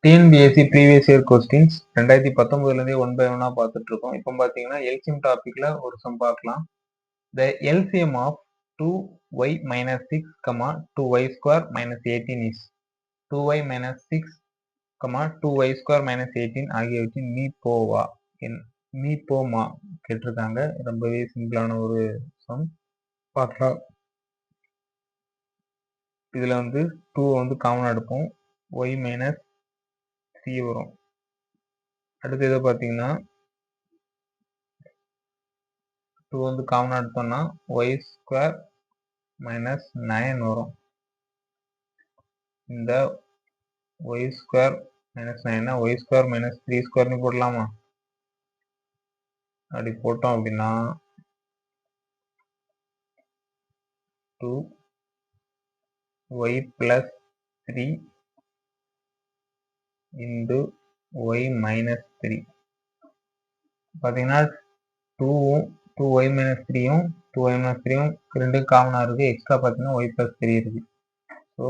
TNPSC previous year questions 2019 one by ஒன்னா பார்த்துட்டு இருக்கோம். இப்போ பார்த்தீங்கன்னா எல்சிஎம் டாபிக்ல ஒரு சம் பார்க்கலாம். The LCM of 2y minus 6, 2y square minus 18 is 2y minus 6, 2y square minus 18 ஆகியவற்றின் மீப்போமா கேட்டிருக்காங்க. ரொம்பவே சிம்பிளான ஒரு சம் பார்க்கலாம். இதுல 2 காமன் எடுப்போம், y மைனஸ் 3 வரும். அடுத்து இதை பார்த்தீங்கன்னா 2 காமன் எடுத்தோம்னா y ஸ்கொயர் மைனஸ் 9 வரும். இந்த y square minus 9 y square minus 3 ஸ்கொயர்னு போடலாமா? அப்படி போட்டோம் அப்படின்னா 2y plus 3 into y minus 3 பார்த்தீங்கன்னா 2y மைனஸ் 3யும் 2y மைனஸ் 3யும் ரெண்டும் காமனாக இருக்குது. எக்ஸ்ட்ரா பார்த்தீங்கன்னா y பிளஸ் 3 இருக்குது. So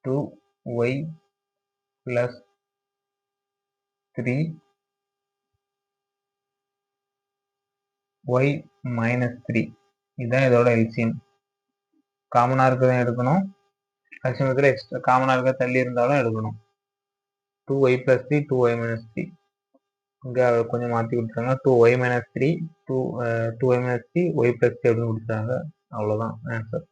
2y plus 3 y minus 3 இதுதான் இதோட எல்சிஎம். காமனாக இருக்கிறதும் எடுக்கணும், எல்சிஎம்ல எக்ஸ்ட்ரா காமனாக இருக்க தள்ளி இருந்தாலும் எடுக்கணும். 2y பிளஸ் 3 2y மைனஸ் 3 இங்கே கொஞ்சம் மாற்றி கொடுத்துருக்காங்க. 2y minus 3 2y minus 3 y plus 3 அப்படின்னு கொடுத்துருக்காங்க. அவ்வளோதான் ஆன்சர்.